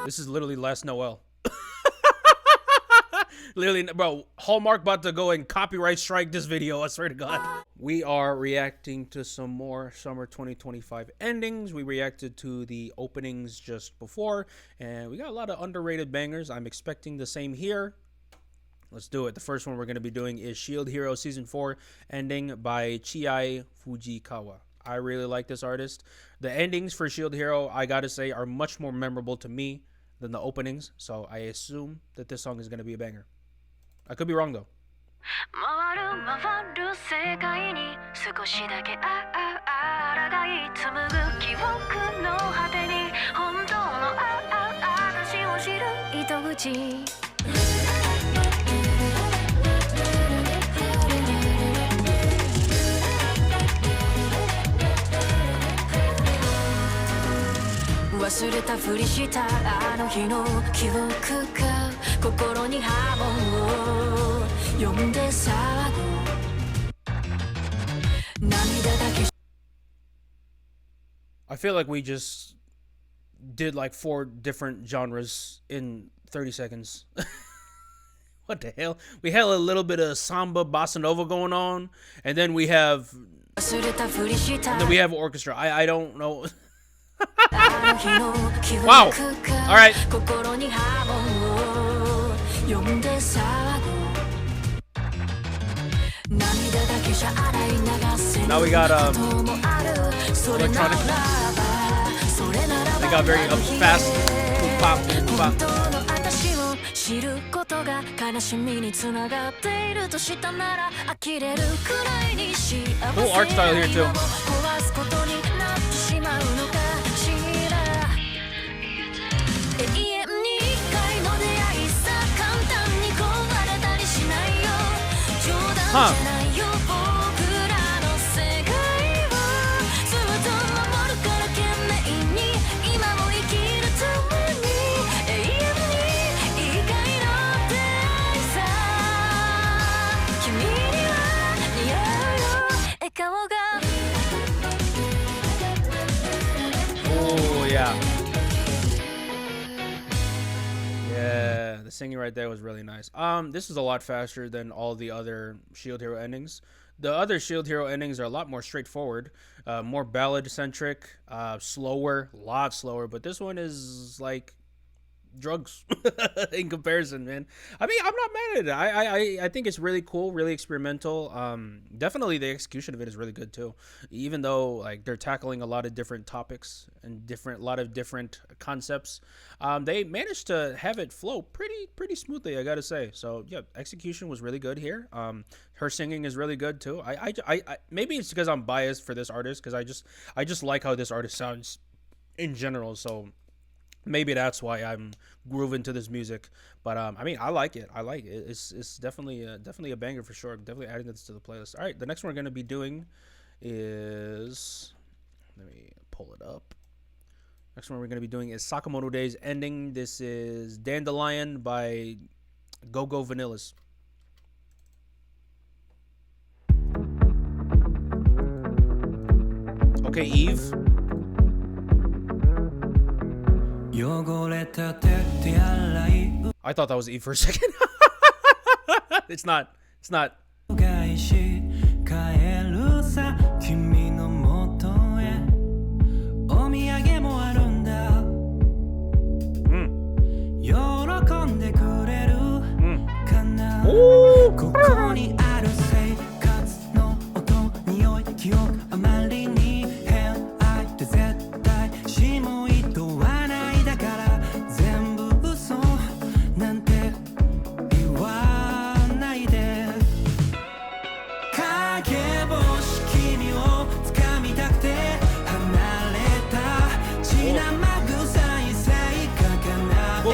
This is literally last Noel. Literally, bro, Hallmark about to go and copyright strike this video, I swear to God. We are reacting to some more summer 2025 endings. We reacted to the openings just before, and we got a lot of underrated bangers. I'm expecting the same here. Let's do it. The first one we're going to be doing is Shield Hero Season 4 ending by Chiai Fujikawa. I really like this artist. The endings for Shield Hero, I gotta say, are much more memorable to me than the openings, so I assume that this song is going to be a banger. I could be wrong though. I feel like we just did like 4 different genres in 30 seconds. What the hell? We had a little bit of samba, bossa nova going on, and then we have orchestra. I don't know. Wow. All right. Now we got electronic. They got very fast. Pop, pop. Cool art style here too. Huh. Oh yeah. Yeah, the singing right there was really nice. This is a lot faster than all the other Shield Hero endings. The other Shield Hero endings are a lot more straightforward, more ballad centric, slower, a lot slower, but this one is like drugs in comparison, man. I mean, I'm not mad at it. I think it's really cool, really experimental. Definitely the execution of it is really good too, even though like they're tackling a lot of different topics and a lot of different concepts. They managed to have it flow pretty smoothly, I gotta say. So yeah, execution was really good here. Her singing is really good too. I maybe it's because I'm biased for this artist, because I just like how this artist sounds in general. So maybe that's why I'm grooving to this music. But I mean, I like it. It's definitely a banger for sure. Definitely adding this to the playlist. All right, the next one we're gonna be doing is, let me pull it up. Next one we're gonna be doing is Sakamoto Days ending. This is Dandelion by Go-Go Vanillas. Okay, Eve. I thought that was Eve for a second. It's not. It's not.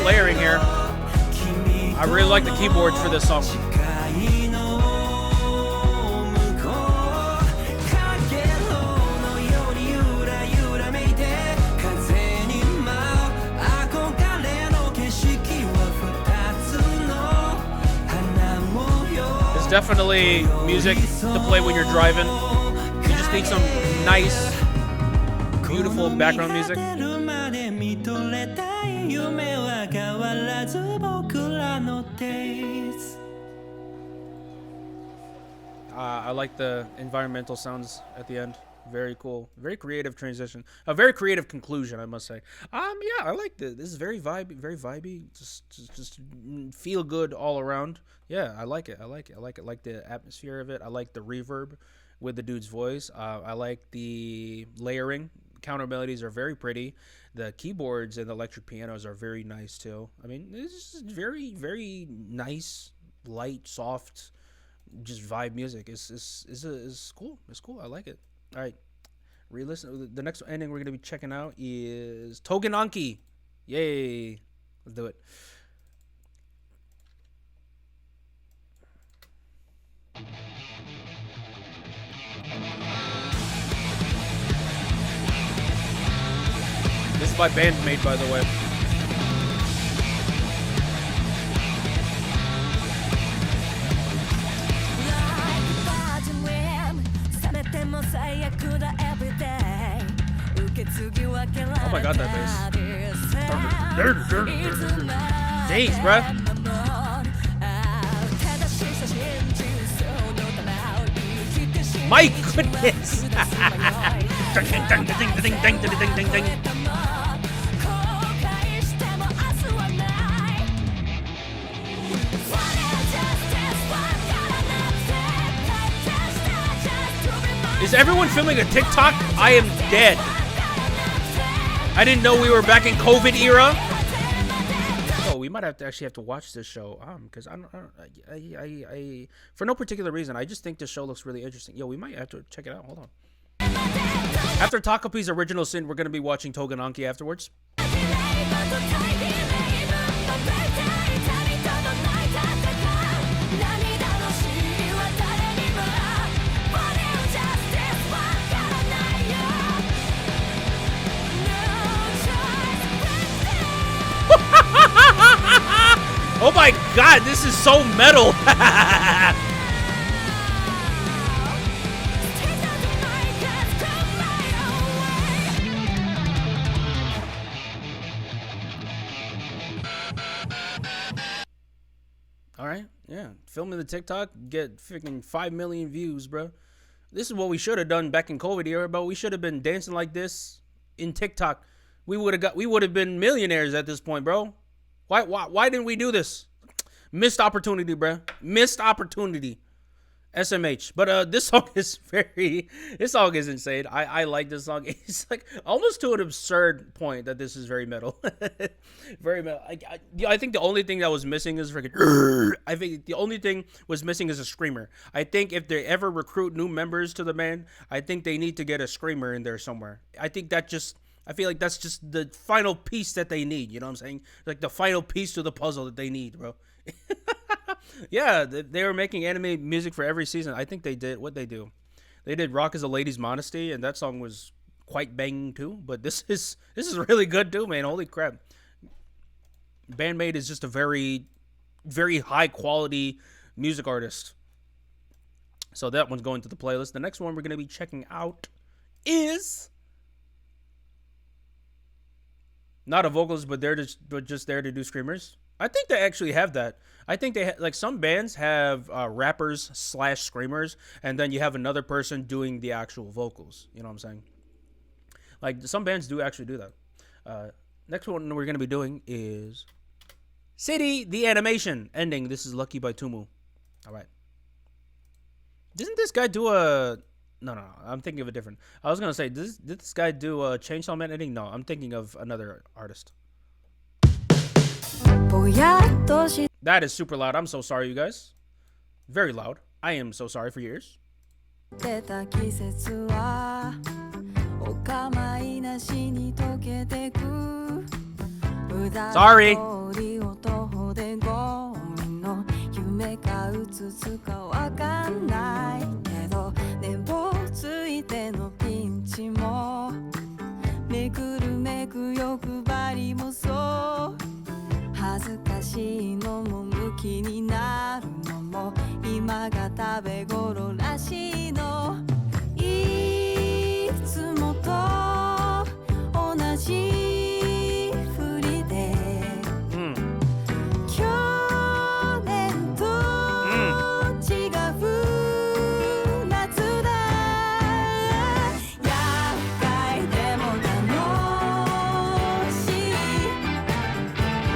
Layering here. I really like the keyboards for this song. It's definitely music to play when you're driving. You just need some nice, beautiful background music. Days. I like the environmental sounds at the end. Very cool. Very creative transition. A very creative conclusion, I must say. Yeah, I like this. This is very vibey. Just feel good all around. Yeah, I like it. I like the atmosphere of it. I like the reverb with the dude's voice. I like the layering. Counter melodies are very pretty. The keyboards and the electric pianos are very nice too. I mean, this is very nice, light, soft, just vibe music. It's cool. It's cool. I like it. All right, re-listen. The next ending we're gonna be checking out is Togan Anki. Yay! Let's do it. This is by BAND-MAID, by the way. Oh my god, that bass. Jeez, bruh. My goodness. Is everyone filming a TikTok? I am dead. I didn't know we were back in COVID era. Oh, we might actually have to watch this show. Because I for no particular reason, I just think this show looks really interesting. Yo, we might have to check it out. Hold on. After Takopi's Original Sin, we're gonna be watching Togan Anki afterwards. Oh my god, this is so metal! Alright, yeah. Filming the TikTok, get freaking 5 million views, bro. This is what we should have done back in COVID era, but we should have been dancing like this in TikTok. We would have been millionaires at this point, bro. Why didn't we do this? Missed opportunity, bruh. Missed opportunity. SMH. But this song is insane. I like this song. It's like almost to an absurd point that this is very metal. Very metal. I think the only thing that was missing is freaking I think the only thing was missing is a screamer. I think if they ever recruit new members to the band, I think they need to get a screamer in there somewhere. I feel like that's just the final piece that they need. You know what I'm saying? Like the final piece to the puzzle that they need, bro. Yeah, they were making anime music for every season. I think they did what they do. They did Rock is a Lady's Modesty, and that song was quite banging too. But this is really good too, man. Holy crap. BAND-MAID is just a very, very high quality music artist. So that one's going to the playlist. The next one we're going to be checking out is not a vocalist, but just there to do screamers. I think they actually have that. I think they like some bands have rappers / screamers, and then you have another person doing the actual vocals. You know what I'm saying? Like some bands do actually do that. Next one we're gonna be doing is City the Animation ending. This is Lucky by TOMOO. All right. Didn't this guy do a? No. I'm thinking of a different. I was gonna say, did this guy do a Chainsaw Man ending? No, I'm thinking of another artist. That is super loud. I'm so sorry, you guys. Very loud. I am so sorry for your ears. Sorry.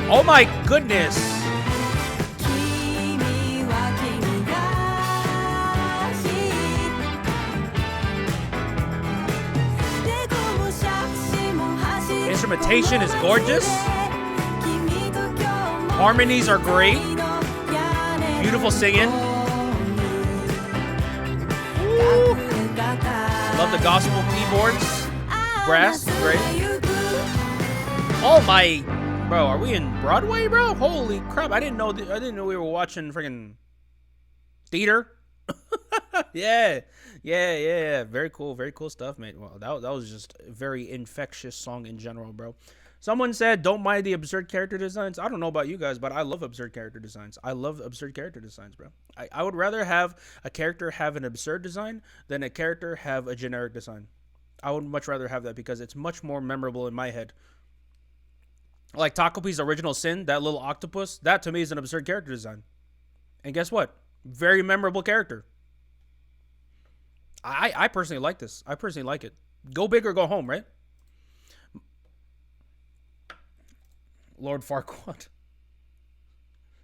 Oh my goodness. Instrumentation is gorgeous. Harmonies are great. Beautiful singing. Ooh. Love the gospel keyboards. Brass, great. Oh my, bro, are we in Broadway, bro? Holy crap! I didn't know we were watching freaking theater. Yeah. Very cool stuff, mate. Well, that was just a very infectious song in general, bro. Someone said, don't mind the absurd character designs. I don't know about you guys, but I love absurd character designs. I love absurd character designs, bro. I would rather have a character have an absurd design than a character have a generic design. I would much rather have that because it's much more memorable in my head. Like Takopi's original sin, that little octopus, that to me is an absurd character design. And guess what? Very memorable character. I personally like this. I personally like it. Go big or go home, right? Lord Farquaad.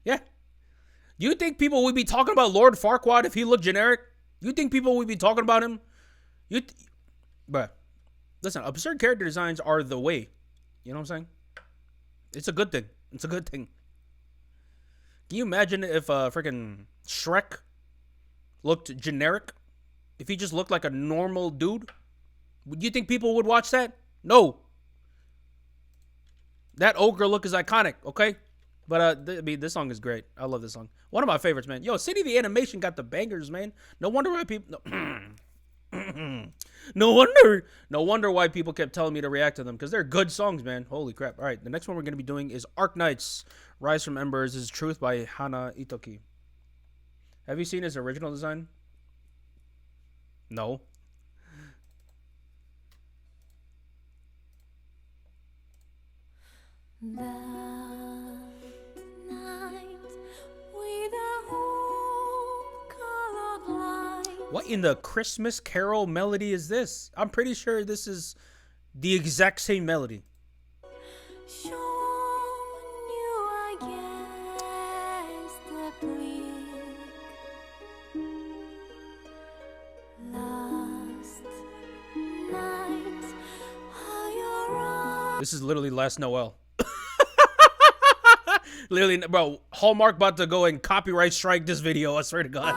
Yeah. You think people would be talking about Lord Farquaad if he looked generic? You think people would be talking about him? But listen, absurd character designs are the way. You know what I'm saying? It's a good thing. It's a good thing. Can you imagine if freaking Shrek looked generic? If he just looked like a normal dude? Would you think people would watch that? No. That ogre look is iconic, okay? But this song is great. I love this song. One of my favorites, man. Yo, City the Animation got the bangers, man. No wonder why people No wonder why people kept telling me to react to them, because they're good songs, man. Holy crap. All right, the next one we're going to be doing is Arknights, Rise from Embers is Truth by Hana Itoki. Have you seen his original design? No. What in the Christmas Carol melody is this? I'm pretty sure this is the exact same melody. This is literally Last Noel. Literally, bro, Hallmark about to go and copyright strike this video, I swear to God.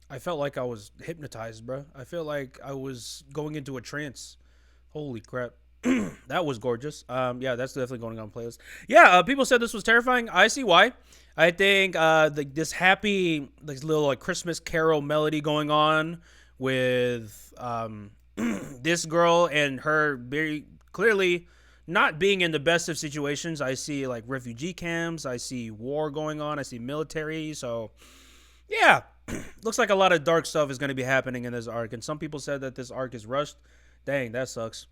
I felt like I was hypnotized, bro. I feel like I was going into a trance. Holy crap. That was gorgeous. Yeah, that's definitely going on playlist. Yeah, people said this was terrifying. I see why. I think this happy, this little like Christmas Carol melody going on with this girl and her very clearly not being in the best of situations. I see like refugee camps. I see war going on. I see military. So yeah. Looks like a lot of dark stuff is going to be happening in this arc. And some people said that this arc is rushed. Dang, that sucks.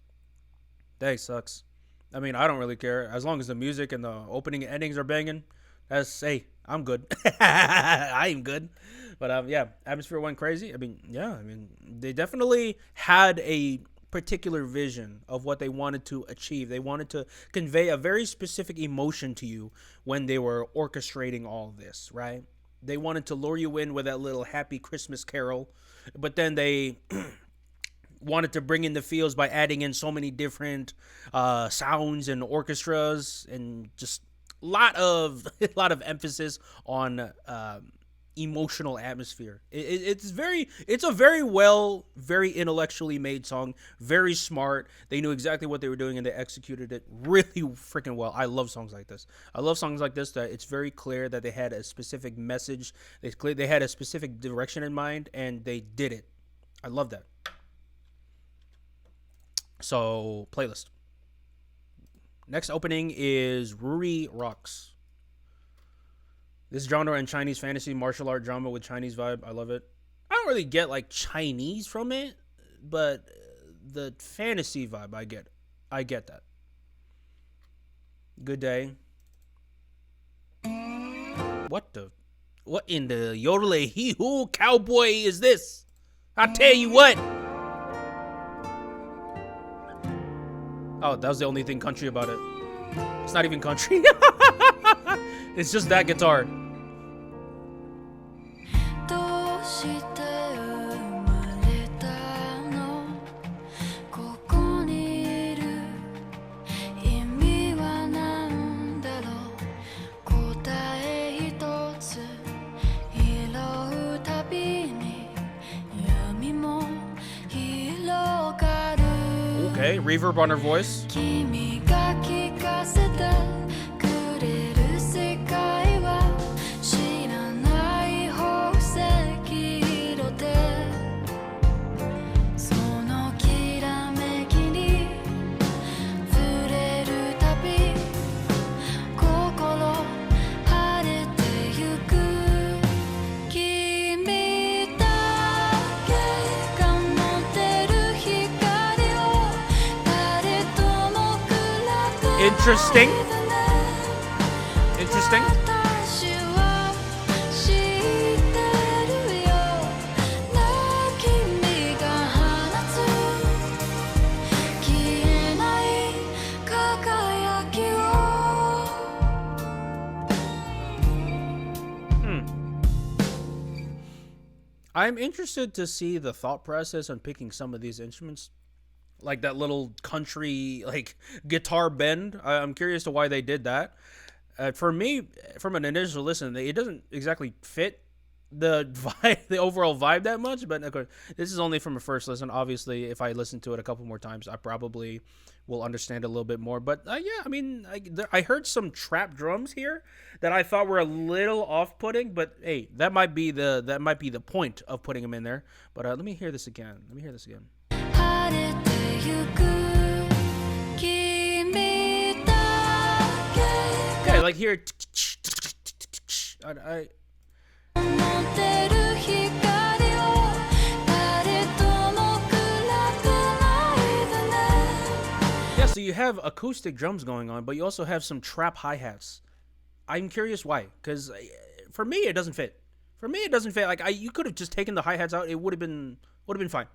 That sucks. I mean, I don't really care. As long as the music and the opening and endings are banging, hey, I'm good. I am good. But yeah, atmosphere went crazy. I mean, yeah, they definitely had a particular vision of what they wanted to achieve. They wanted to convey a very specific emotion to you when they were orchestrating all this, right? They wanted to lure you in with that little happy Christmas carol, but then they wanted to bring in the feels by adding in so many different sounds and orchestras, and just lot of a lot of emphasis on emotional atmosphere. It's a very intellectually made song, very smart. They knew exactly what they were doing and they executed it really freaking well. I love songs like this. That it's very clear that they had a specific message. They had a specific direction in mind and they did it. I love that. So, playlist. Next opening is Rury Rocks. This genre in Chinese fantasy martial art drama with Chinese vibe. I love it. I don't really get like Chinese from it, but the fantasy vibe I get. I get that. Good day. What in the yodel hee hoo cowboy is this? I'll tell you what. Oh, that was the only thing country about it. It's not even country. It's just that guitar. Okay, reverb on her voice. Interesting. I'm interested to see the thought process on picking some of these instruments. Like that little country like guitar bend. I'm curious to why they did that. For me, from an initial listen, it doesn't exactly fit the vibe, the overall vibe that much. But of course, this is only from a first listen. Obviously, if I listen to it a couple more times, I probably will understand a little bit more. But yeah, I mean, I heard some trap drums here that I thought were a little off-putting. But hey, that might be the point of putting them in there. But let me hear this again. Okay, like here. Yeah, so you have acoustic drums going on, but you also have some trap hi-hats. I'm curious why, because for me it doesn't fit. Like you could have just taken the hi-hats out. It would have been fine.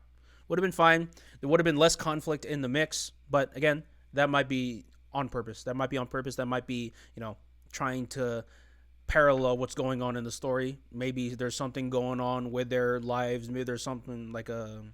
There would have been less conflict in the mix. But again, that might be on purpose. That might be, trying to parallel what's going on in the story. Maybe there's something going on with their lives. Maybe there's something going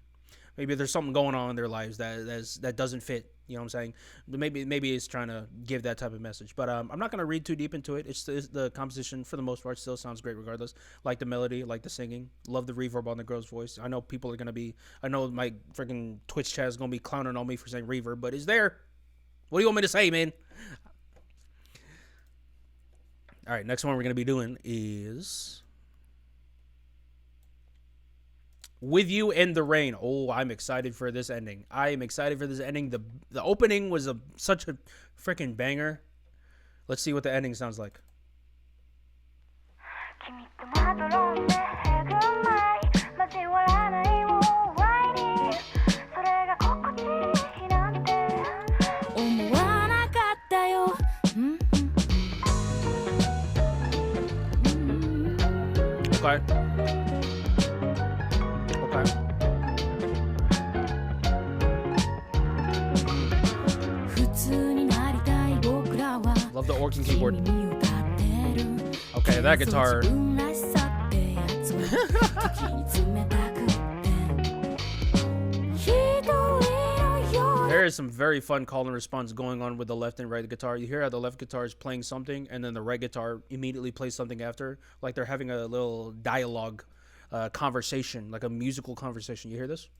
on in their lives that doesn't fit. You know what I'm saying? Maybe it's trying to give that type of message. But I'm not going to read too deep into it. It's the composition, for the most part, still sounds great regardless. Like the melody, like the singing. Love the reverb on the girl's voice. I know people are going to be... I know my freaking Twitch chat is going to be clowning on me for saying reverb, but it's there. What do you want me to say, man? All right, next one we're going to be doing is... With You in the Rain. Oh, I'm excited for this ending. The opening was such a freaking banger. Let's see what the ending sounds like. Okay. Love the organ keyboard. Okay, that guitar. There is some very fun call and response going on with the left and right guitar. You hear how the left guitar is playing something, and then the right guitar immediately plays something after, like they're having a little dialogue conversation, like a musical conversation. You hear this?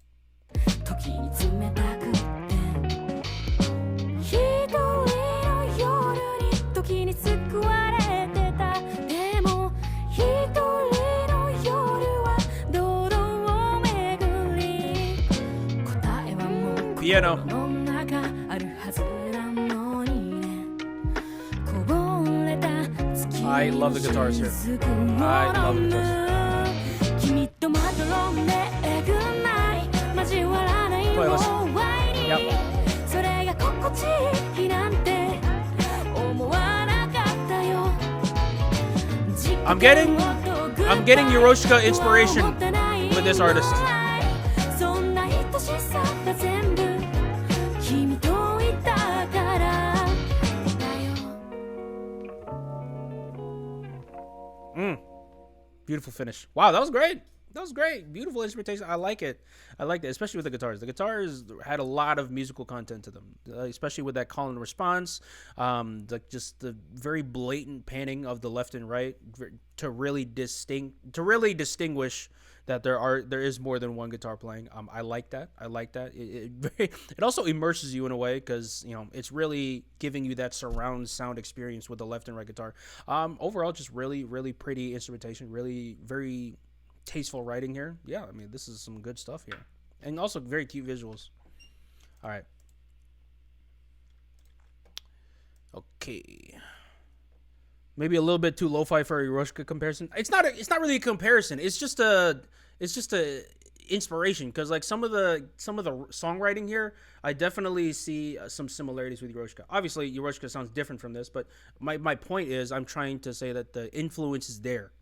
Piano. I love the guitars here. I love the guitars. Play, listen. Yep. I'm getting Yorushka inspiration with this artist. Beautiful finish. Wow, that was great. That was great. Beautiful instrumentation. I like it. I like it, especially with the guitars. The guitars had a lot of musical content to them, especially with that call and response. Just the very blatant panning of the left and right to really distinguish that there is more than one guitar playing. I like that. I like that. It also immerses you in a way, because it's really giving you that surround sound experience with the left and right guitar. Overall, just really, really pretty instrumentation. Really, very tasteful writing here. Yeah, I mean, this is some good stuff here, and also very cute visuals. All right. Okay. Maybe a little bit too lo-fi for a Yorushka comparison. It's not really a comparison. It's just a inspiration, because like some of the songwriting here, I definitely see some similarities with Yorushka. Obviously, Yorushka sounds different from this, but my point is, I'm trying to say that the influence is there.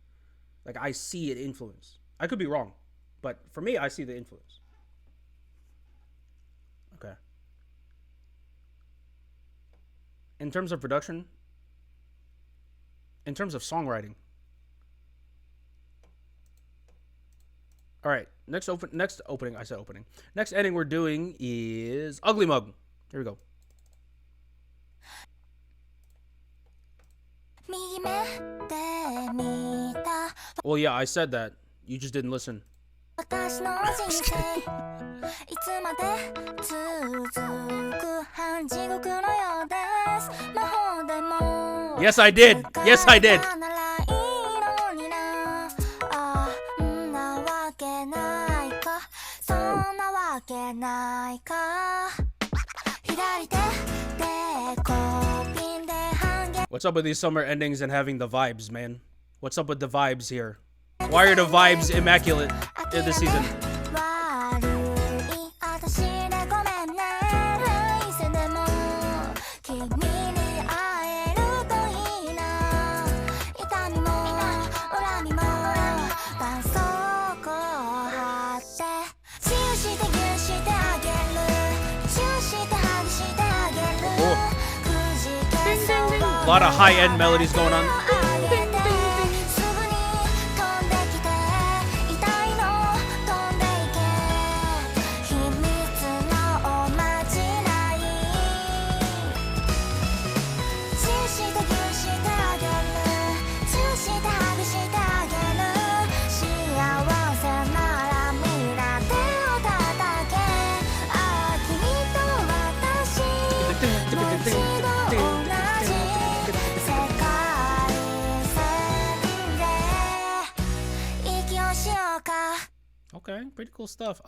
Like, I see it influence. I could be wrong, but for me, I see the influence. Okay. In terms of production, in terms of songwriting. All right, next opening. I said opening. Next ending we're doing is Uglymug. Here we go. Well, yeah, I said that. You just didn't listen. Yes, I did. Yes, I did. What's up with these summer endings and having the vibes, man? What's up with the vibes here? Why are the vibes immaculate in this season? A lot of high-end melodies going on. Okay, pretty cool stuff.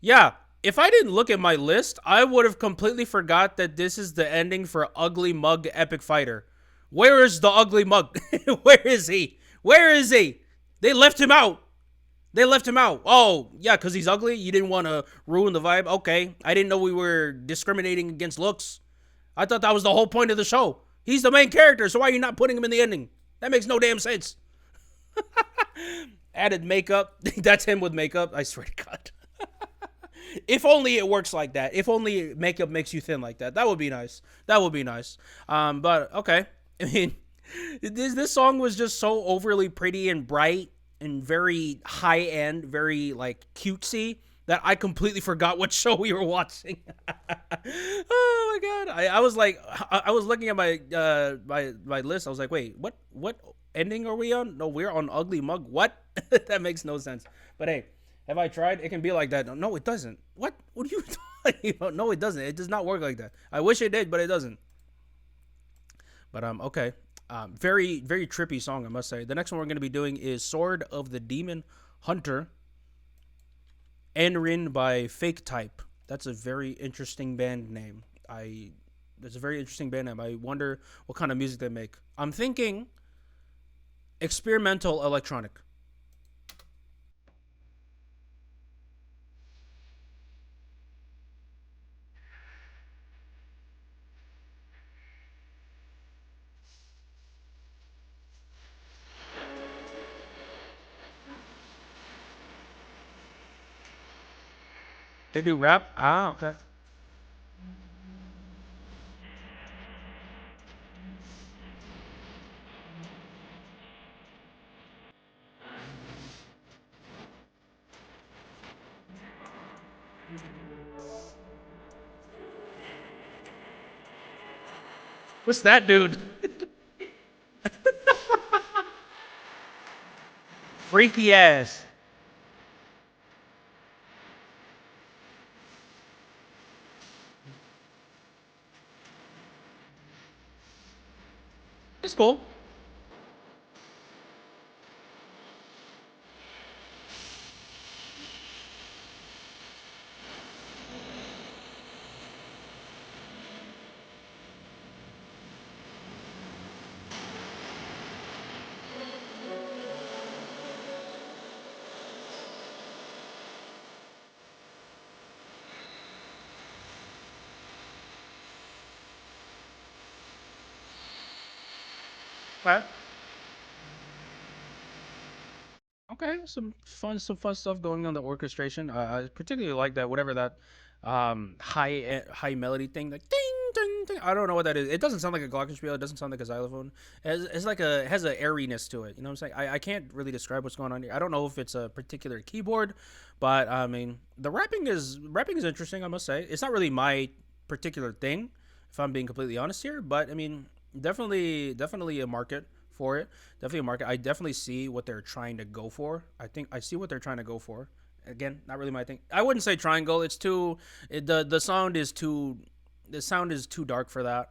Yeah, if I didn't look at my list, I would have completely forgot that this is the ending for Uglymug Epicfighter. Where is the Uglymug? Where is he? Where is he? They left him out. They left him out. Oh, yeah, because he's ugly? You didn't want to ruin the vibe? Okay. I didn't know we were discriminating against looks. I thought that was the whole point of the show. He's the main character, so why are you not putting him in the ending? That makes no damn sense. Added makeup. That's him with makeup. I swear to God. If only it works like that. If only makeup makes you thin like that. That would be nice. That would be nice. But okay. I mean, this song was just so overly pretty and bright and very high end, very like cutesy, that I completely forgot what show we were watching. Oh my god! I was like, I was looking at my my list. I was like, wait, what ending are we on? No, we're on Uglymug. What? That makes no sense. But hey, have I tried? It can be like that. No, it doesn't. What? What are you talking about? No, it doesn't. It does not work like that. I wish it did, but it doesn't. But okay. Very trippy song, I must say. The next one we're going to be doing is Sword of the Demon Hunter, Enrin by Fake Type. That's a very interesting band name. That's a very interesting band name. I wonder what kind of music they make. I'm thinking experimental electronic. They do rap? Ah, okay. What's that, dude? Freaky ass. It's cool. What? Okay, some fun stuff going on the orchestration. I particularly like that whatever that high melody thing, like ding ding ding. I don't know what that is. It doesn't sound like a glockenspiel. It doesn't sound like a xylophone. It's like it has an airiness to it. You know what I'm saying? I can't really describe what's going on here. I don't know if it's a particular keyboard, but I mean the rapping is interesting. I must say it's not really my particular thing, if I'm being completely honest here. But I mean definitely a market for it. Definitely a market. I definitely see what they're trying to go for. I see what they're trying to go for. Again, not really my thing. I wouldn't say triangle. It's too the sound is too dark for that.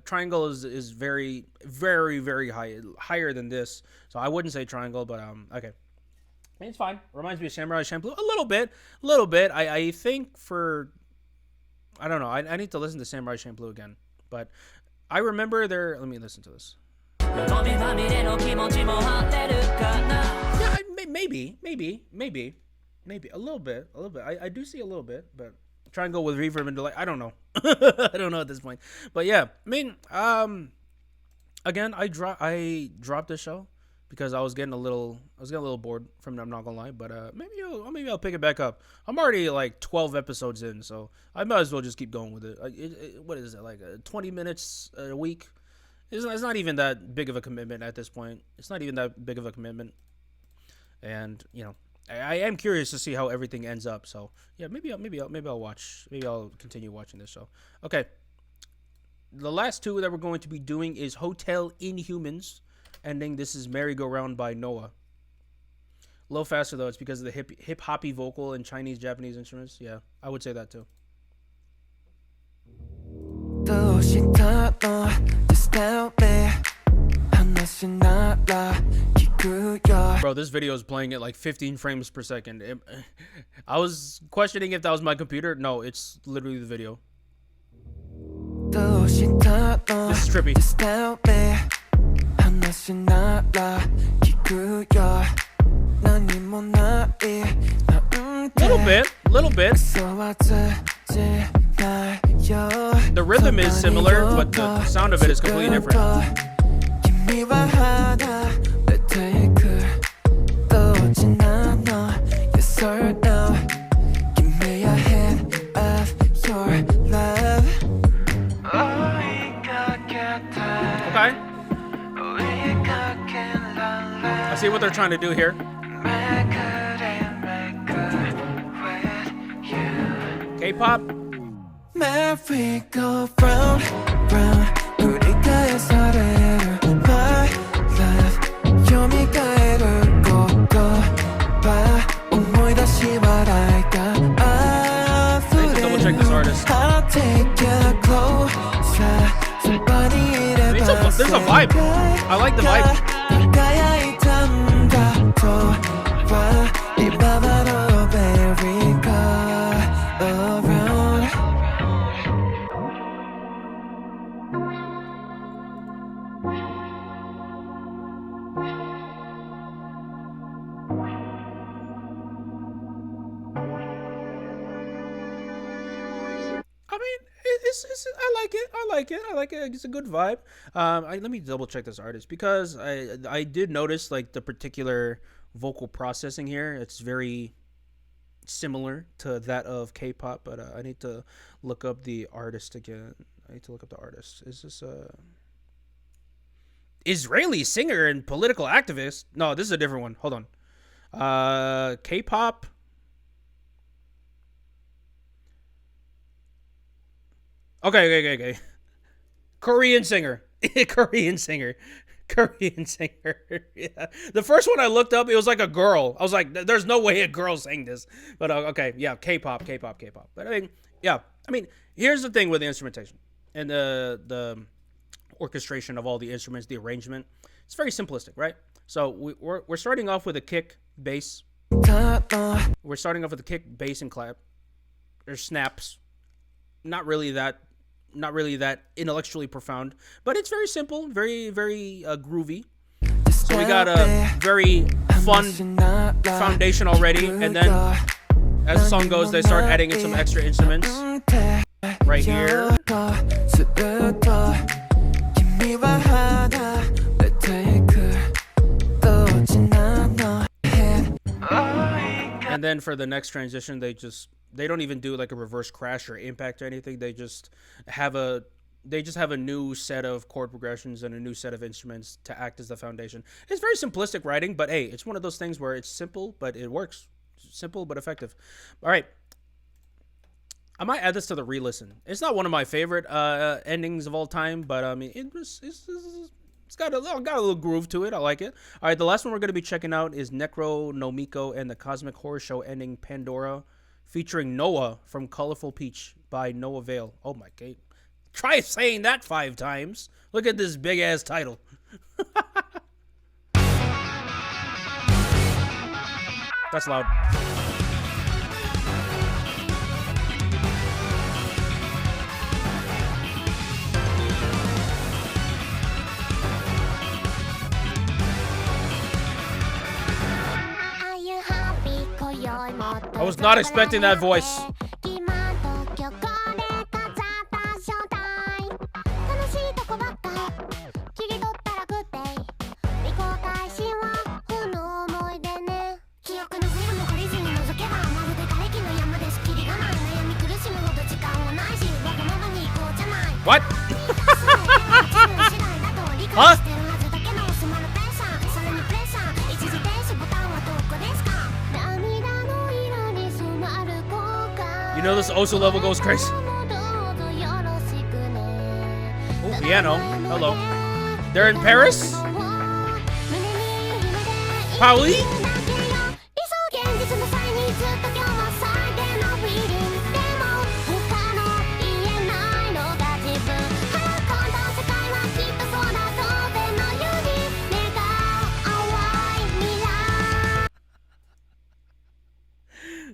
Triangle is very higher than this. So I wouldn't say triangle, but okay. I mean, it's fine. Reminds me of Samurai Champloo a little bit. I think for I don't know. I need to listen to Samurai Champloo again, but I remember there. Let me listen to this. Yeah, maybe a little bit. I do see a little bit, but try and go with reverb and delay. I don't know. I don't know at this point, but yeah, I mean, again, I dropped the show because I was getting a little bored from it. I'm not gonna lie, but maybe I'll pick it back up. I'm already like 12 episodes in, so I might as well just keep going with it. What is it, like 20 minutes a week? It's not even that big of a commitment at this point. It's not even that big of a commitment, and you know, I am curious to see how everything ends up. So yeah, maybe I'll continue watching this show. Okay, the last two that we're going to be doing is Hotel Inhumans ending. This is Merry Go Round by Noah. A little faster though. It's because of the hip hoppy vocal and Chinese Japanese instruments. Yeah, I would say that too. Bro, this video is playing at like 15 frames per second. I was questioning if that was my computer. No, it's literally the video. This is trippy. Little bit. The rhythm is similar, but the sound of it is completely different. Okay. A See what they're trying to do here. K-pop. merry-go-round, round. 우리가 서로를 my life. 요미가에를 봐. 오모이 다시 말할까. I need to double check this artist. I'll take you closer. Somebody There's a vibe. I like the vibe. I like it. It's a good vibe. Let me double check this artist because I did notice like the particular vocal processing here. It's very similar to that of K-pop, but I need to look up the artist again. I need to look up the artist. Is this a Israeli singer and political activist? No, this is a different one. Hold on. K-pop. Okay. Korean singer. Korean singer. Yeah. The first one I looked up, it was like a girl. I was like, there's no way a girl sang this. But okay, yeah, K-pop. But I mean, here's the thing with the instrumentation and the orchestration of all the instruments, the arrangement. It's very simplistic, right? So we're starting off with a kick, bass. We're starting off with a kick, bass, and clap. There's snaps. Not really that intellectually profound, but it's very simple, very groovy. So we got a very fun foundation already, and then as the song goes, they start adding in some extra instruments right here. And then for the next transition, they don't even do like a reverse crash or impact or anything. They just have a new set of chord progressions and a new set of instruments to act as the foundation. It's very simplistic writing, but hey, it's one of those things where it's simple, but it works. Simple but effective. All right. I might add this to the re-listen. It's not one of my favorite endings of all time, but I mean, it's got a little groove to it. I like it. All right, the last one we're going to be checking out is Necronomico and the Cosmic Horror Show ending Pandora, featuring Noah from Colorful Peach by NoaVell. Oh my god. Try saying that 5 times. Look at this big ass title. That's loud. I was not expecting that voice. What? Huh? You know this Osu level goes crazy. Oh, piano. Hello. They're in Paris? Pauli?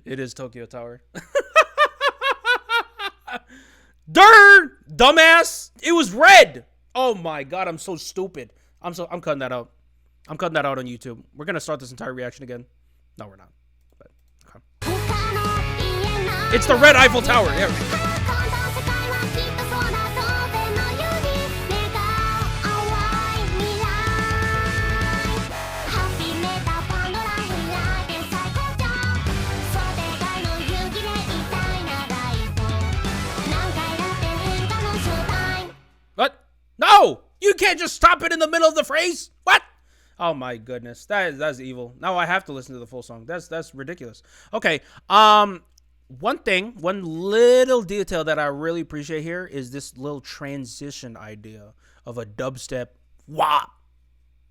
It is Tokyo Tower. Darn, dumbass! It was red. Oh my god, I'm so stupid. I'm cutting that out. I'm cutting that out on YouTube. We're gonna start this entire reaction again. No, we're not. But, okay. It's the red Eiffel Tower. There we go. What? No! You can't just stop it in the middle of the phrase! What? Oh my goodness, that's evil. Now I have to listen to the full song. That's ridiculous. Okay, one little detail that I really appreciate here is this little transition idea of a dubstep wop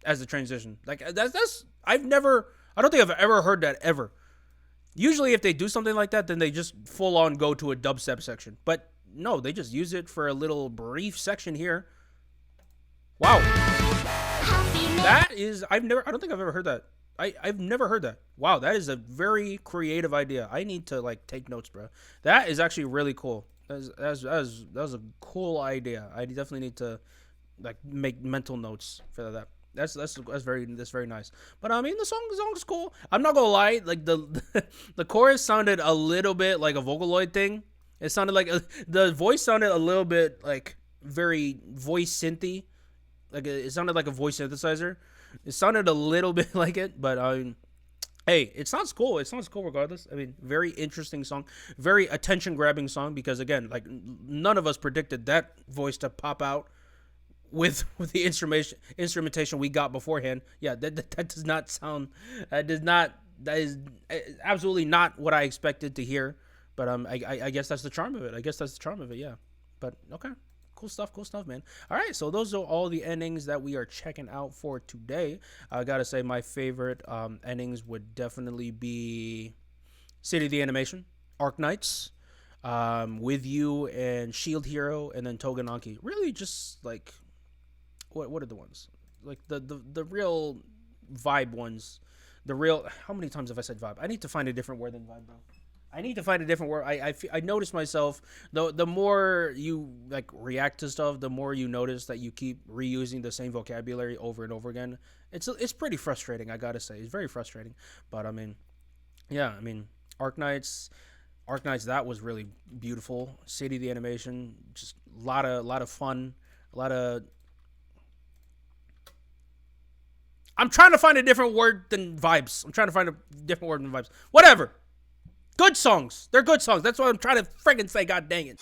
as a transition. Like that's I don't think I've ever heard that ever. Usually, if they do something like that, then they just full on go to a dubstep section. But no, they just use it for a little brief section here. Wow. That is, I don't think I've ever heard that. I've never heard that. Wow, that is a very creative idea. I need to like take notes, bro. That is actually really cool. That was a cool idea. I definitely need to like make mental notes for that. That's very nice. But I mean, the song's cool. I'm not gonna lie, like the chorus sounded a little bit like a Vocaloid thing. It sounded like the voice sounded a little bit like very voice synthy. Like it sounded like a voice synthesizer. It sounded a little bit like it, but hey, it sounds cool. It sounds cool regardless. I mean, very interesting song, very attention grabbing song because again, like none of us predicted that voice to pop out with the instrumentation we got beforehand. Yeah, that does not sound. That is absolutely not what I expected to hear. But I guess that's the charm of it. Yeah. But okay. Cool stuff, man. All right, so those are all the endings that we are checking out for today. I gotta say, my favorite endings would definitely be City of the Animation, Arknights, With You, and Shield Hero, and then Togan Anki. Really, just like what are the ones? Like the real vibe ones. The real. How many times have I said vibe? I need to find a different word than vibe, bro. I need to find a different word. I notice myself the more you like react to stuff, the more you notice that you keep reusing the same vocabulary over and over again. It's pretty frustrating. I gotta say, it's very frustrating. But I mean, yeah, I mean, Arknights, that was really beautiful. City the animation, just a lot of fun, a lot of. I'm trying to find a different word than vibes. Whatever. Good songs. They're good songs. That's what I'm trying to friggin' say. God dang it.